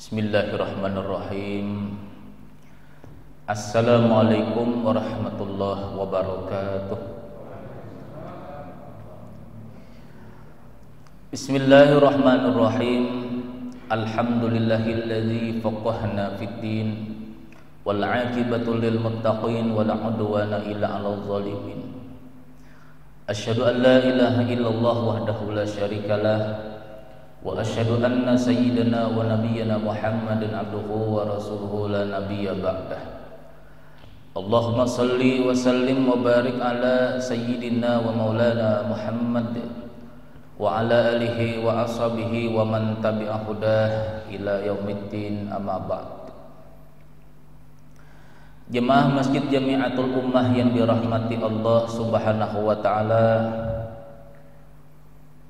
Bismillahirrahmanirrahim. Assalamualaikum warahmatullahi wabarakatuh. Bismillahirrahmanirrahim. Alhamdulillahilladzi faqahna fid din wal 'aqibatu lil muttaqin wala 'udwana illa 'alal zalimin. Asyhadu an la ilaha illallah wahdahu la syarikalah wa asyhadu anna sayyidana wa nabiyyana Muhammadan abduhu wa rasuluhu la nabiyya ba'dah. Allahumma salli wa sallim wa barik ala sayyidina wa maulana Muhammad wa ala alihi wa ashabihi wa man tabi'a hudah ila yaumiddin, amma ba'd. Jemaah Masjid Jami'atul Ummah yang dirahmati Allah Subhanahu wa taala,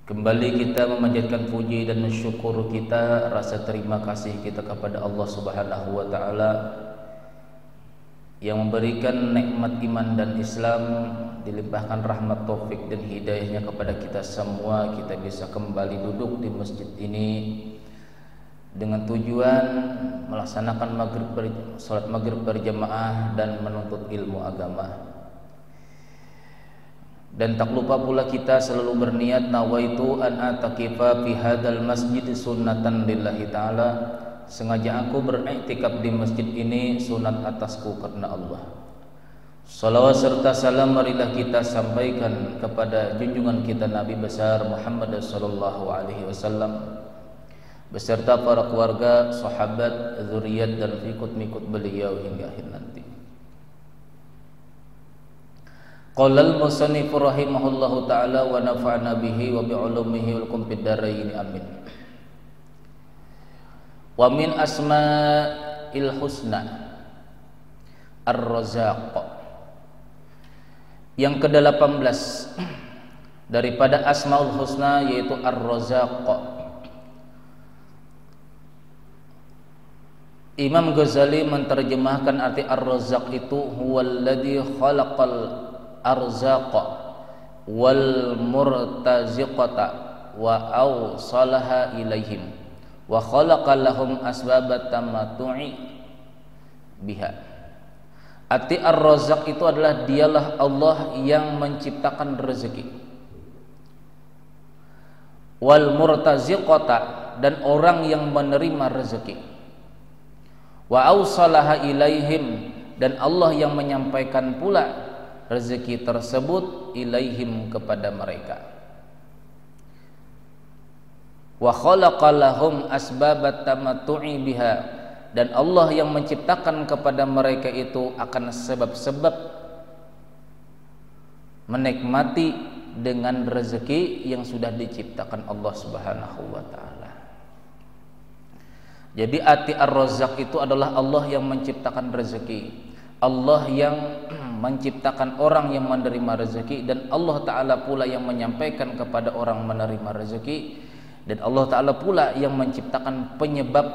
kembali kita memanjatkan puji dan syukur kita, rasa terima kasih kita kepada Allah Subhanahu wa taala yang memberikan nikmat iman dan Islam, dilimpahkan rahmat taufik dan hidayahnya kepada kita semua. Kita bisa kembali duduk di masjid ini dengan tujuan melaksanakan salat maghrib berjamaah dan menuntut ilmu agama. Dan tak lupa pula kita selalu berniat, nawaitu an atakifa fi hadzal masjid sunnatan lillahi ta'ala, sengaja aku beriktikaf di masjid ini sunat atasku karena Allah. Salawat serta salam marilah kita sampaikan kepada junjungan kita Nabi besar Muhammad sallallahu alaihi wasallam beserta para keluarga, sahabat, zuriat dan ikut-ikut beliau hingga akhir nanti. Qala al-musannif rahimahullahu ta'ala wa nafa'na bihi wa bi'ulumihi wal kum fid dharain, amin. Wa min asma'il husna Ar-Razzaq. Yang ke-18 daripada asmaul husna yaitu Ar-Razzaq. Imam Ghazali menerjemahkan arti Ar-Razzaq itu huwallazi khalaqal arzaqa wal murtaziqata wa awsalaha ilaihim wa khalaqa lahum asbabat tamattu'i biha. Arti Ar-Razzaq itu adalah dialah Allah yang menciptakan rezeki, wal murtaziqata dan orang yang menerima rezeki, wa awsalaha ilaihim dan Allah yang menyampaikan pula rezeki tersebut ilaihim kepada mereka. Wa khalaqa lahum asbabat tamattu'i biha dan Allah yang menciptakan kepada mereka itu akan sebab-sebab menikmati dengan rezeki yang sudah diciptakan Allah Subhanahu wa taala. Jadi arti Ar-Razzaq itu adalah Allah yang menciptakan rezeki, Allah yang menciptakan orang yang menerima rezeki, dan Allah Ta'ala pula yang menyampaikan kepada orang menerima rezeki, dan Allah Ta'ala pula yang menciptakan penyebab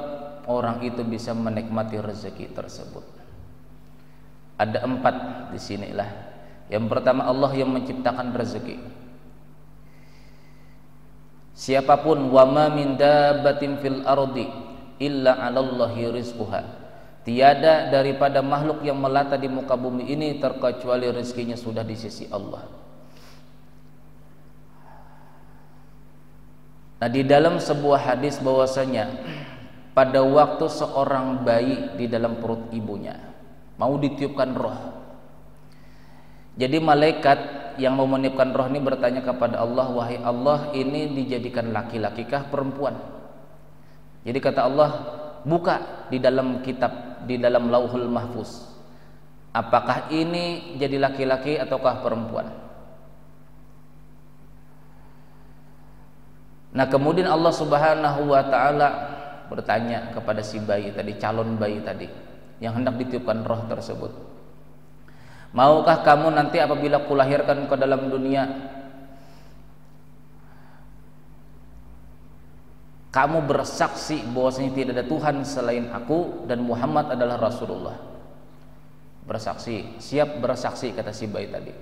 orang itu bisa menikmati rezeki tersebut. Ada 4 di sinilah. Yang pertama, Allah yang menciptakan rezeki. Siapapun, wa ma min dabbatin fil ardi illa 'alallahi rizquha. Tiada daripada makhluk yang melata di muka bumi ini terkecuali rezekinya sudah di sisi Allah. Nah, di dalam sebuah hadis bahwasanya pada waktu seorang bayi di dalam perut ibunya mau ditiupkan roh, jadi malaikat yang mau meniupkan roh ini bertanya kepada Allah, wahai Allah, ini dijadikan laki-laki kah perempuan? Jadi kata Allah, buka di dalam kitab, di dalam Lauhul Mahfuz, apakah ini jadi laki-laki ataukah perempuan? Nah, kemudian Allah Subhanahu wa taala bertanya kepada si bayi tadi, calon bayi tadi yang hendak ditiupkan roh tersebut, maukah kamu nanti apabila kulahirkan ke dalam dunia, kamu bersaksi bahwasanya tidak ada Tuhan selain aku dan Muhammad adalah Rasulullah? Bersaksi, siap bersaksi, kata si bayi tadi.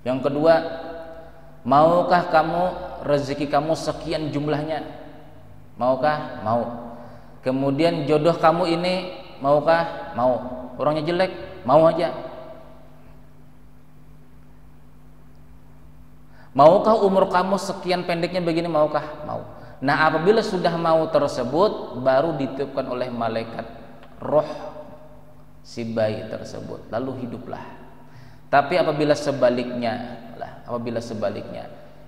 Yang kedua, maukah kamu rezeki kamu sekian jumlahnya? Maukah? Mau. Kemudian jodoh kamu ini maukah? Mau. Orangnya jelek? Mau aja. Maukah umur kamu sekian pendeknya begini? Maukah? Mau. Nah, apabila sudah mau tersebut, baru ditiupkan oleh malaikat roh si bayi tersebut, lalu hiduplah. Tapi apabila sebaliknya,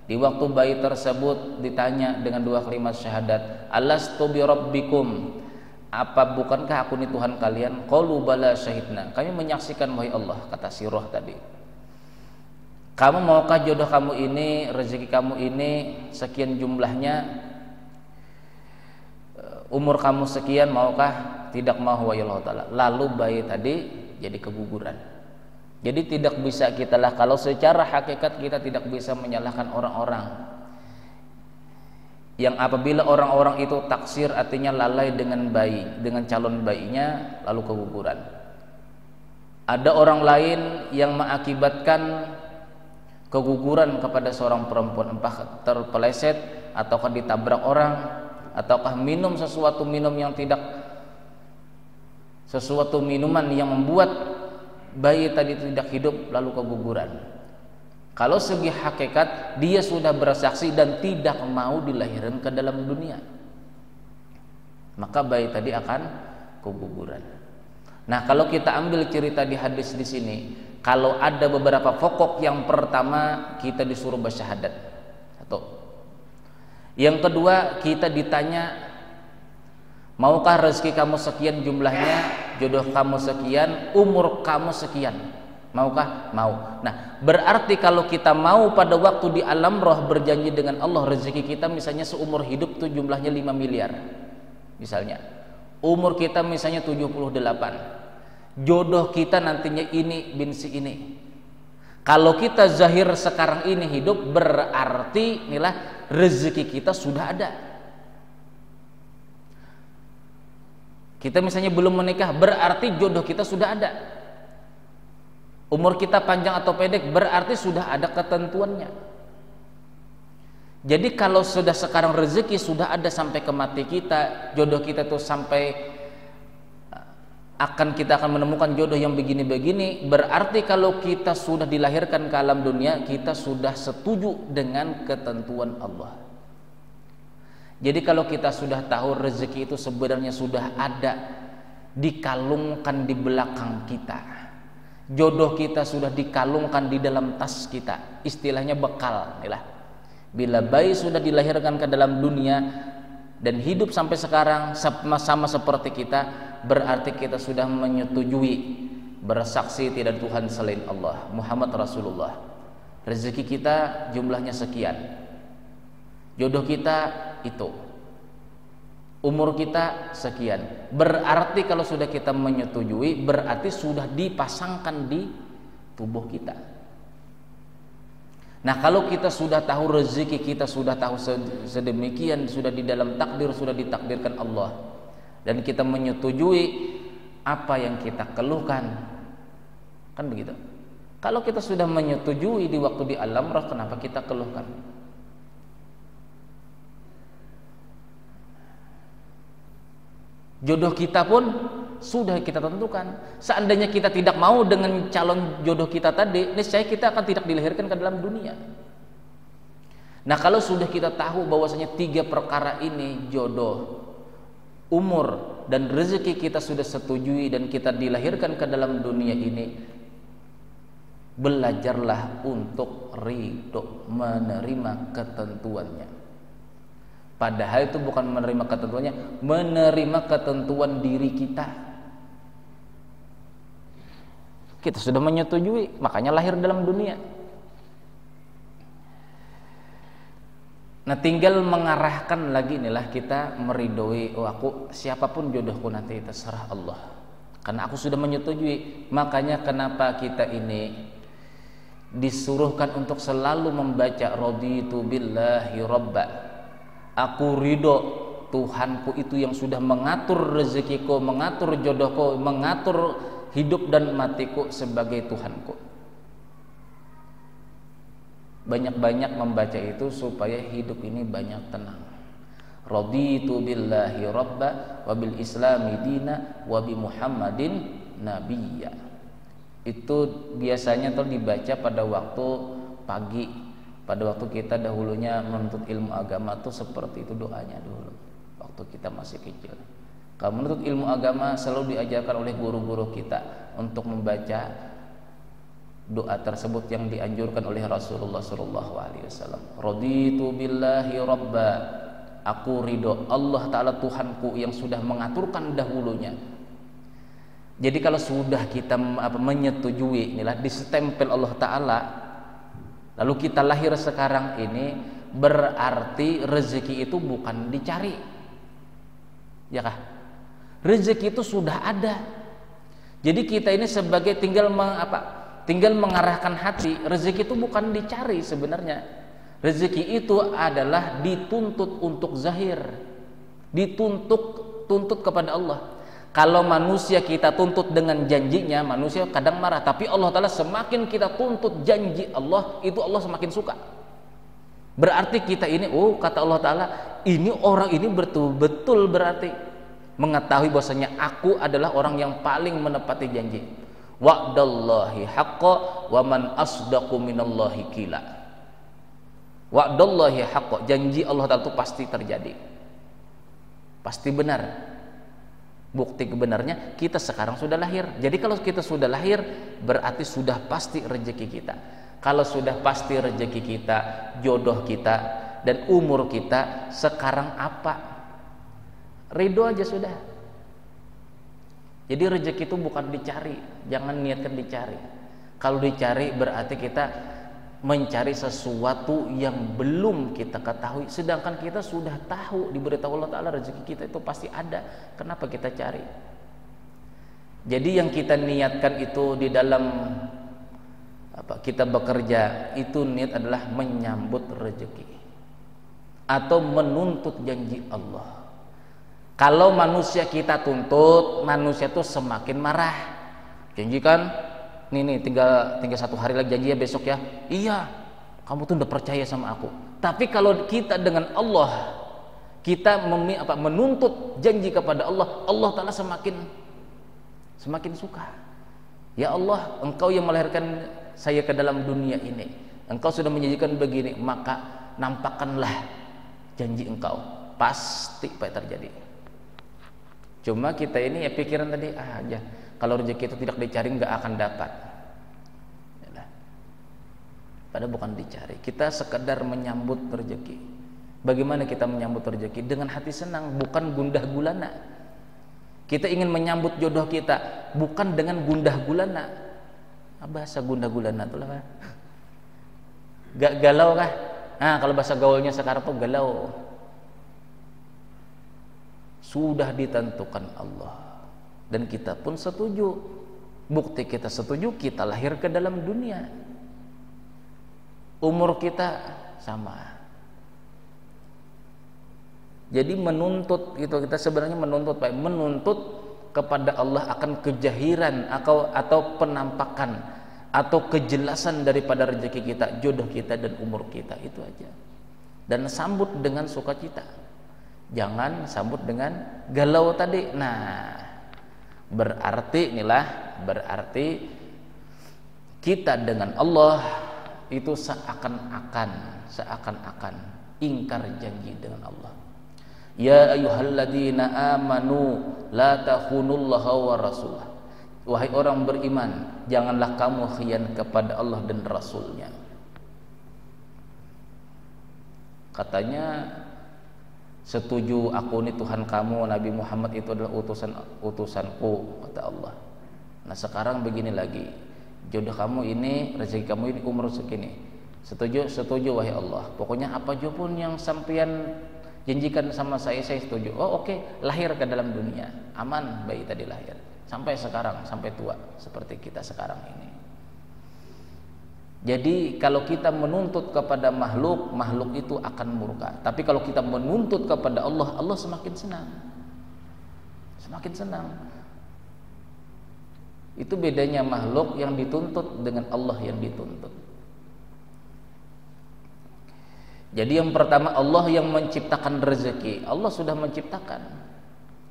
di waktu bayi tersebut ditanya dengan dua kalimat syahadat, alastu bi rabbikum, apa bukankah aku ini Tuhan kalian? Qalu bala syahidna, kami menyaksikan wahai Allah, kata si roh tadi. Kamu maukah jodoh kamu ini, rezeki kamu ini sekian jumlahnya, umur kamu sekian, maukah? Tidak mau wahai Allah Ta'ala. Lalu bayi tadi jadi keguguran. Jadi tidak bisa kita lah, kalau secara hakikat kita tidak bisa menyalahkan orang-orang yang apabila orang-orang itu taksir, artinya lalai dengan bayi, dengan calon bayinya, lalu keguguran. Ada orang lain yang mengakibatkan keguguran kepada seorang perempuan, entah terpeleset ataukah ditabrak orang, ataukah minum sesuatu minuman yang membuat bayi tadi tidak hidup lalu keguguran. Kalau segi hakikat dia sudah bersaksi dan tidak mau dilahirkan ke dalam dunia, maka bayi tadi akan keguguran. Nah, kalau kita ambil cerita di hadis di sini, kalau ada beberapa pokok, yang pertama kita disuruh bersyahadat. Satu. Yang kedua, kita ditanya, maukah rezeki kamu sekian jumlahnya, jodoh kamu sekian, umur kamu sekian, maukah? Mau. Nah, berarti kalau kita mau pada waktu di alam roh berjanji dengan Allah, rezeki kita misalnya seumur hidup tuh jumlahnya 5 miliar misalnya, umur kita misalnya 78, jodoh kita nantinya ini bin si ini. Kalau kita zahir sekarang ini hidup, berarti inilah rezeki kita sudah ada. Kita misalnya belum menikah, berarti jodoh kita sudah ada. Umur kita panjang atau pendek, berarti sudah ada ketentuannya. Jadi kalau sudah sekarang rezeki sudah ada sampai ke mati kita, jodoh kita tuh sampai kita akan menemukan jodoh yang begini-begini, berarti kalau kita sudah dilahirkan ke alam dunia, kita sudah setuju dengan ketentuan Allah. Jadi kalau kita sudah tahu rezeki itu sebenarnya sudah ada, dikalungkan di belakang kita, jodoh kita sudah dikalungkan di dalam tas kita, istilahnya bekal. Bila bayi sudah dilahirkan ke dalam dunia dan hidup sampai sekarang sama seperti kita, berarti kita sudah menyetujui, bersaksi tidak Tuhan selain Allah, Muhammad Rasulullah. Rezeki kita jumlahnya sekian, jodoh kita itu, umur kita sekian. Berarti kalau sudah kita menyetujui, berarti sudah dipasangkan di tubuh kita. Nah, kalau kita sudah tahu rezeki kita, sudah tahu sedemikian, sudah di dalam takdir, sudah ditakdirkan Allah, dan kita menyetujui apa yang kita keluhkan, kan begitu. Kalau kita sudah menyetujui di waktu di alam roh, kenapa kita keluhkan? Jodoh kita pun sudah kita tentukan. Seandainya kita tidak mau dengan calon jodoh kita tadi, niscaya kita akan tidak dilahirkan ke dalam dunia. Nah, kalau sudah kita tahu bahwasanya 3 perkara ini, jodoh, umur, dan rezeki kita sudah setujui dan kita dilahirkan ke dalam dunia ini, belajarlah untuk ridho, menerima ketentuannya. Padahal itu bukan menerima ketentuannya, menerima ketentuan diri kita. Kita sudah menyetujui, makanya lahir dalam dunia. Nah, tinggal mengarahkan lagi, inilah kita meridhoi, oh aku siapapun jodohku nanti terserah Allah, karena aku sudah menyetujui. Makanya kenapa kita ini disuruhkan untuk selalu membaca raditu billahi robba, aku ridho Tuhanku itu yang sudah mengatur rezekiku, mengatur jodohku, mengatur hidup dan matiku sebagai Tuhanku. Banyak-banyak membaca itu supaya hidup ini banyak tenang. Raditu billahi rabba wa bil islami dina wa bi Muhammadin nabiyya. Itu biasanya tuh dibaca pada waktu pagi, pada waktu kita dahulunya menuntut ilmu agama tuh seperti itu doanya dulu waktu kita masih kecil. Kalau menuntut ilmu agama selalu diajarkan oleh guru-guru kita untuk membaca doa tersebut yang dianjurkan oleh Rasulullah SAW. Raditu billahi rabba, aku ridho Allah Ta'ala Tuhanku yang sudah mengaturkan dahulunya. Jadi kalau sudah kita menyetujui, inilah distempel Allah Ta'ala, lalu kita lahir sekarang ini, berarti rezeki itu bukan dicari, ya kah? Rezeki itu sudah ada. Jadi kita ini sebagai tinggal mengarahkan hati. Rezeki itu bukan dicari sebenarnya. Rezeki itu adalah dituntut untuk zahir, dituntut kepada Allah. Kalau manusia kita tuntut dengan janjinya, manusia kadang marah. Tapi Allah Ta'ala semakin kita tuntut janji Allah, itu Allah semakin suka. Berarti kita ini, kata Allah Ta'ala, ini orang ini betul-betul berarti mengetahui bahwasanya aku adalah orang yang paling menepati janji. Wa'dallahi haqqa wa man asdaqu minallahi qila. Wa'dallahi haqqa, janji Allah Ta'ala itu pasti terjadi, pasti benar. Bukti kebenarnya kita sekarang sudah lahir. Jadi kalau kita sudah lahir berarti sudah pasti rezeki kita. Kalau sudah pasti rezeki kita, jodoh kita dan umur kita, sekarang apa? Ridho aja sudah. Jadi rezeki itu bukan dicari, jangan niatkan dicari. Kalau dicari berarti kita mencari sesuatu yang belum kita ketahui, sedangkan kita sudah tahu, diberitahu Allah Ta'ala rezeki kita itu pasti ada. Kenapa kita cari? Jadi yang kita niatkan itu di dalam kita bekerja, itu niat adalah menyambut rezeki atau menuntut janji Allah. Kalau manusia kita tuntut, manusia itu semakin marah. Janjikan nih tinggal 1 hari lagi janji ya besok ya. Iya, kamu tuh udah percaya sama aku. Tapi kalau kita dengan Allah, kita menuntut janji kepada Allah, Allah Ta'ala semakin suka. Ya Allah, Engkau yang melahirkan saya ke dalam dunia ini, Engkau sudah menjanjikan begini, maka nampakkanlah janji Engkau, pasti terjadi. Cuma kita ini ya pikiran tadi aja, kalau rezeki itu tidak dicari nggak akan dapat. Padahal bukan dicari, kita sekedar menyambut rezeki. Bagaimana kita menyambut rezeki? Dengan hati senang, bukan gundah gulana. Kita ingin menyambut jodoh kita, bukan dengan gundah gulana. Bahasa gundah gulana itu apa? Galau kah? Kalau bahasa gaulnya sekarang tuh galau. Sudah ditentukan Allah dan kita pun setuju. Bukti kita setuju, kita lahir ke dalam dunia. Umur kita sama. Jadi menuntut itu, kita sebenarnya menuntut kepada Allah akan kejahiran atau penampakan atau kejelasan daripada rezeki kita, jodoh kita dan umur kita, itu aja. Dan sambut dengan sukacita. Jangan sambut dengan galau tadi. Nah, berarti kita dengan Allah itu seakan-akan ingkar janji dengan Allah. Ya ayyuhalladzina amanu la takhunullaha wa rasulah. Wahai orang beriman, janganlah kamu khian kepada Allah dan Rasulnya. Katanya, setuju aku ini Tuhan kamu, Nabi Muhammad itu adalah utusanku, kata Allah. Nah sekarang begini lagi, jodoh kamu ini, rezeki kamu ini, umur segini. Setuju wahai Allah. Pokoknya apa aja pun yang sampean janjikan sama saya setuju. Oke. Lahir ke dalam dunia, aman, bayi tadi lahir. Sampai sekarang, sampai tua seperti kita sekarang ini. Jadi kalau kita menuntut kepada makhluk itu akan murka. Tapi kalau kita menuntut kepada Allah, Allah semakin senang. Semakin senang. Itu bedanya makhluk yang dituntut dengan Allah yang dituntut. Jadi yang pertama, Allah yang menciptakan rezeki. Allah sudah menciptakan,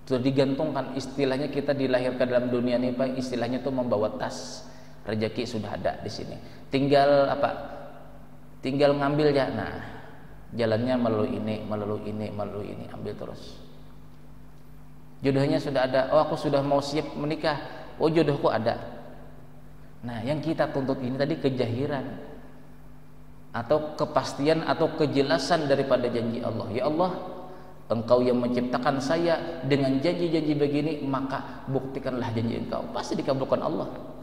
sudah digantungkan. Istilahnya kita dilahirkan dalam dunia ini Pak, istilahnya itu membawa tas. Rezeki sudah ada di sini. Tinggal apa? Tinggal ngambil ya. Nah, jalannya melalui ini, ambil terus. Jodohnya sudah ada. Oh, aku sudah mau siap menikah. Oh, jodohku ada. Nah, yang kita tuntut ini tadi kejahiran atau kepastian atau kejelasan daripada janji Allah. Ya Allah, Engkau yang menciptakan saya dengan janji-janji begini, maka buktikanlah janji Engkau. Pasti dikabulkan Allah.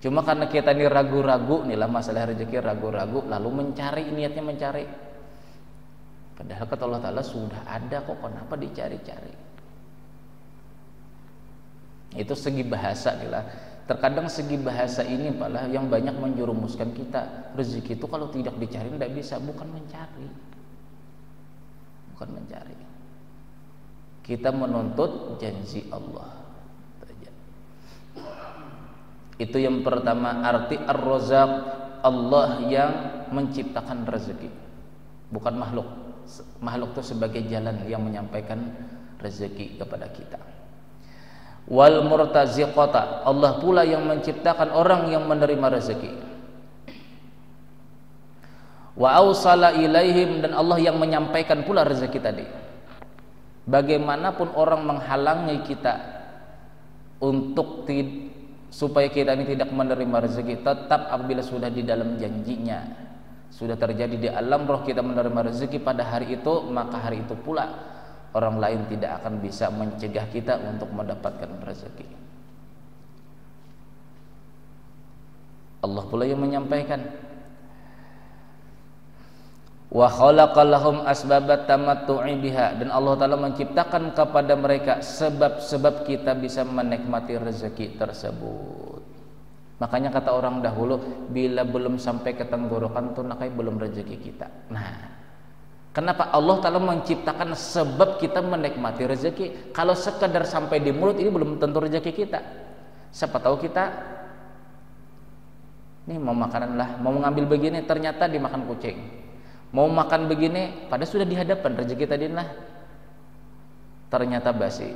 Cuma karena kita ini ragu-ragu, inilah masalah rezeki, ragu-ragu, lalu mencari, niatnya mencari. Padahal kata Allah Ta'ala sudah ada kok, kenapa dicari-cari? Itu segi bahasa inilah. Terkadang segi bahasa ini malah yang banyak menjerumuskan kita. Rezeki itu kalau tidak dicari tidak bisa, bukan mencari. Bukan mencari. Kita menuntut janji Allah. Itu yang pertama, arti Ar-Razzaq, Allah yang menciptakan rezeki. Bukan makhluk. Makhluk itu sebagai jalan yang menyampaikan rezeki kepada kita. Wal murtaziqata, Allah pula yang menciptakan orang yang menerima rezeki. Wa ausala ilaihim, dan Allah yang menyampaikan pula rezeki tadi. Bagaimanapun orang menghalangi kita untuk supaya kita ini tidak menerima rezeki, tetap apabila sudah di dalam janjinya, sudah terjadi di alam roh kita menerima rezeki pada hari itu, maka hari itu pula orang lain tidak akan bisa mencegah kita untuk mendapatkan rezeki. Allah pula yang menyampaikan. Wa khalaqa lahum asbabat tamattu'i biha, dan Allah Ta'ala menciptakan kepada mereka sebab-sebab kita bisa menikmati rezeki tersebut. Makanya kata orang dahulu, bila belum sampai ke tenggorokan tunakai belum rezeki kita. Nah, kenapa Allah Ta'ala menciptakan sebab kita menikmati rezeki? Kalau sekedar sampai di mulut ini belum tentu rezeki kita. Siapa tahu kita nih mau makanan lah, mau ngambil begini ternyata dimakan kucing. Mau makan begini pada sudah dihadapkan rezeki tadi lah, ternyata basi.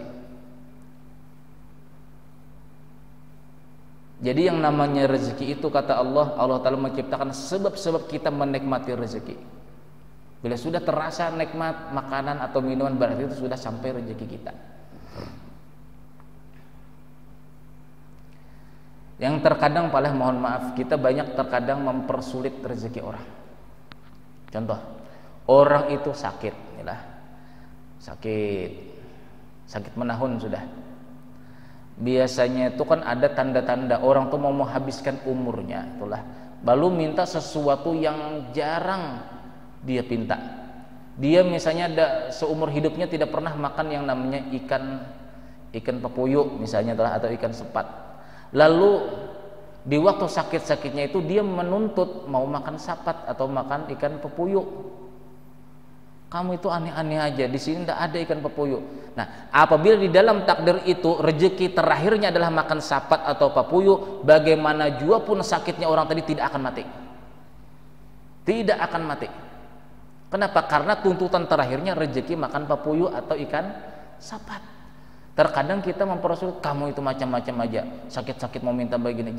Jadi yang namanya rezeki itu kata Allah, Allah Ta'ala menciptakan sebab-sebab kita menikmati rezeki. Bila sudah terasa nikmat makanan atau minuman, berarti itu sudah sampai rezeki kita. Yang terkadang malah mohon maaf, kita banyak terkadang mempersulit rezeki orang. Contoh, orang itu sakit, inilah sakit menahun sudah. Biasanya itu kan ada tanda-tanda orang tuh mau menghabiskan umurnya, itulah. Lalu minta sesuatu yang jarang dia pinta. Dia misalnya seumur hidupnya tidak pernah makan yang namanya ikan pepuyuh misalnya, atau ikan sepat. Lalu di waktu sakit-sakitnya itu dia menuntut mau makan sapat atau makan ikan pepuyuh. Kamu itu aneh-aneh aja, di sini tidak ada ikan pepuyuh. Nah, apabila di dalam takdir itu rezeki terakhirnya adalah makan sapat atau pepuyuh, bagaimana jua pun sakitnya orang tadi tidak akan mati. Tidak akan mati. Kenapa? Karena tuntutan terakhirnya rezeki makan pepuyuh atau ikan sapat. Terkadang kita mempersulit, kamu itu macam-macam aja, sakit-sakit mau minta begini.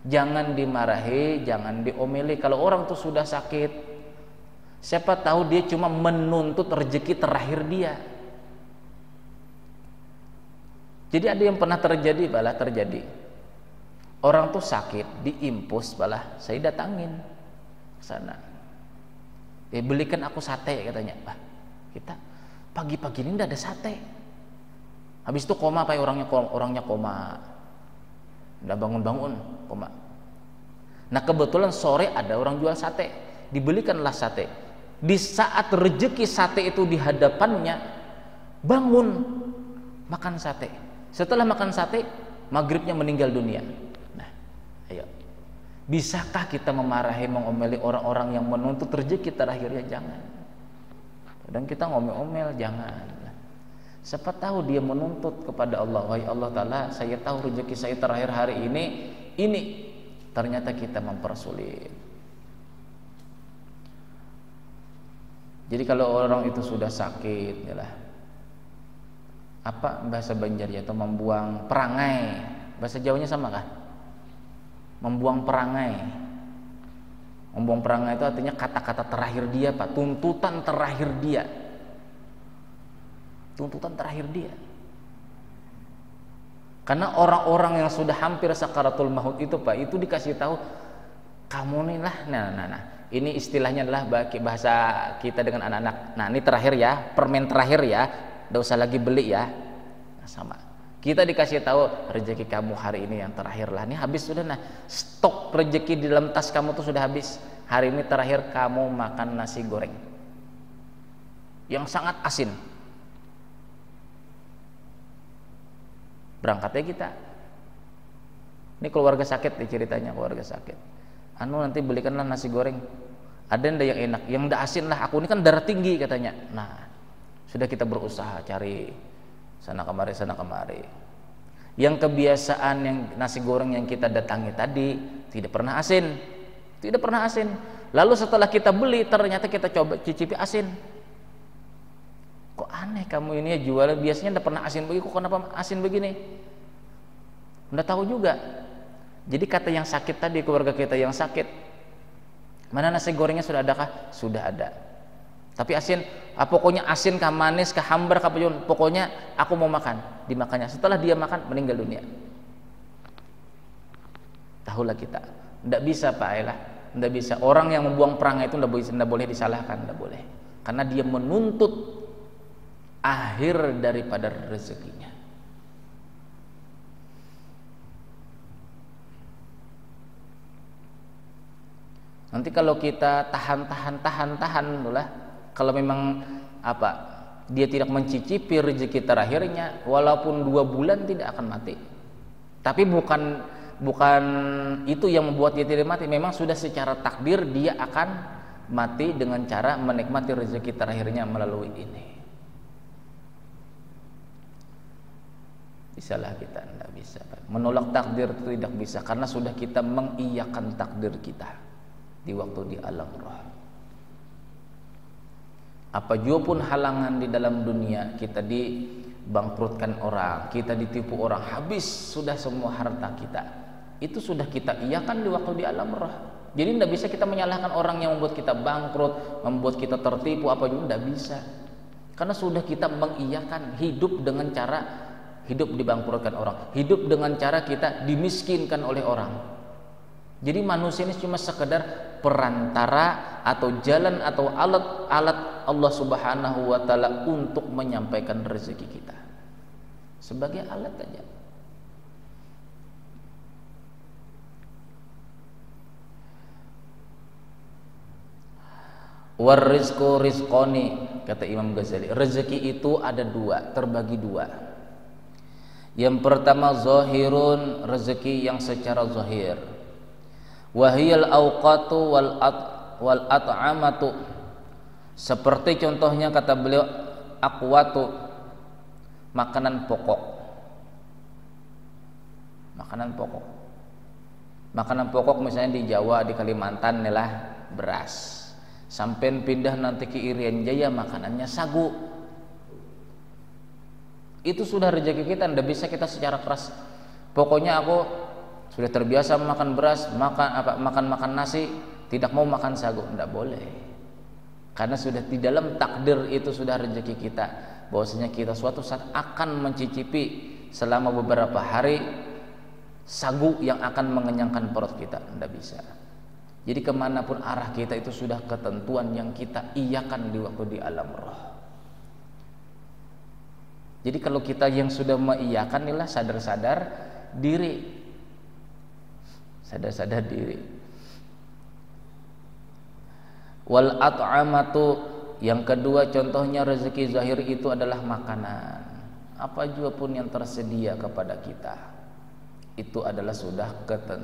Jangan dimarahi, jangan diomeli. Kalau orang tuh sudah sakit, siapa tahu dia cuma menuntut rezeki terakhir dia. Jadi ada yang pernah terjadi, orang tuh sakit, diimpus, saya datangin ke sana. Belikan aku sate katanya. Kita pagi-pagi ini tidak ada sate. Habis itu koma, orangnya koma, nggak bangun-bangun, koma. Nah kebetulan sore ada orang jual sate, dibelikanlah sate. Di saat rezeki sate itu di hadapannya, bangun makan sate. Setelah makan sate, maghribnya meninggal dunia. Nah, ayo, bisakah kita memarahi, mengomeli orang-orang yang menuntut rezeki terakhirnya? Jangan. Dan kita ngomel-omel, jangan. Siapa tahu dia menuntut kepada Allah, wahai Allah Ta'ala, saya tahu rezeki saya terakhir hari ini, ternyata kita mempersulit. Jadi kalau orang itu sudah sakit, yalah, apa bahasa Banjarnya itu membuang perangai, bahasa Jawanya sama kah? Membuang perangai. Membuang perangai itu artinya kata-kata terakhir dia, Pak, tuntutan terakhir dia. Tuntutan terakhir dia. Karena orang-orang yang sudah hampir sakaratul maut itu, Pak, itu dikasih tahu, kamu nih lah, nah, ini istilahnya adalah bahasa kita dengan anak-anak. Nah, ini terakhir ya, permen terakhir ya, udah usah lagi beli ya. Nah, sama. Kita dikasih tahu rezeki kamu hari ini yang terakhir lah. Ini habis sudah, nah, stok rezeki di dalam tas kamu tuh sudah habis. Hari ini terakhir kamu makan nasi goreng yang sangat asin. Berangkatnya kita. Ini keluarga sakit, ceritanya keluarga sakit. Nanti belikanlah nasi goreng. Ada yang enak, yang udah asin lah. Aku ini kan darah tinggi katanya. Nah, sudah kita berusaha cari sana kemari. Yang kebiasaan yang nasi goreng yang kita datangi tadi tidak pernah asin. Lalu setelah kita beli, ternyata kita coba cicipi asin. Kok aneh kamu ini ya jualnya, biasanya udah pernah asin begini, kok kenapa asin begini? Udah tahu juga. Jadi kata yang sakit tadi, keluarga kita yang sakit, mana nasi gorengnya sudah adakah? Sudah ada. Tapi asin, pokoknya asin kah, manis kah, hambar kah, pokoknya aku mau makan. Dimakannya. Setelah dia makan, meninggal dunia. Tahulah kita. Tidak bisa, Pak Elah. Tidak bisa. Orang yang membuang perangai itu tidak boleh disalahkan, tidak boleh. Karena dia menuntut akhir daripada rezekinya. Nanti kalau kita tahan lah, kalau memang dia tidak mencicipi rezeki terakhirnya, walaupun 2 bulan tidak akan mati. Tapi bukan itu yang membuat dia tidak mati. Memang sudah secara takdir dia akan mati dengan cara menikmati rezeki terakhirnya melalui ini. Bisalah kita? Tidak bisa. Menolak takdir itu tidak bisa, karena sudah kita mengiyakan takdir kita di waktu di alam roh. Apa jua pun halangan di dalam dunia, kita dibangkrutkan orang, kita ditipu orang, habis sudah semua harta kita, itu sudah kita iyakan di waktu di alam roh. Jadi tidak bisa kita menyalahkan orang yang membuat kita bangkrut, membuat kita tertipu, apa juga tidak bisa, karena sudah kita mengiyakan hidup dengan cara hidup dibangkrutkan orang, hidup dengan cara kita dimiskinkan oleh orang. Jadi manusia ini cuma sekedar perantara atau jalan atau alat Allah Subhanahu wa taala untuk menyampaikan rezeki kita. Sebagai alat saja. War rizqu rizqani, kata Imam Ghazali. Rezeki itu ada 2, terbagi 2. Yang pertama zahirun, rezeki yang secara zahir. Wahiyal awqatu wal at'amatu. Seperti contohnya kata beliau aqwatu, makanan pokok. Makanan pokok misalnya di Jawa, di Kalimantan adalah beras. Sampai pindah nanti ke Irian Jaya, makanannya sagu. Itu sudah rezeki kita, tidak bisa kita secara keras. Pokoknya aku sudah terbiasa makan beras, makan nasi, tidak mau makan sagu, tidak boleh. Karena sudah di dalam takdir itu sudah rezeki kita, bahwasanya kita suatu saat akan mencicipi selama beberapa hari sagu yang akan mengenyangkan perut kita, tidak bisa. Jadi kemanapun arah kita itu sudah ketentuan yang kita iyakan di waktu di alam roh. Jadi kalau kita yang sudah mengiyakan, inilah sadar-sadar diri. Sadar-sadar diri. Wal at'amatu, yang kedua contohnya rezeki zahir itu adalah makanan. Apa jua pun yang tersedia kepada kita, itu adalah sudah ketentuan.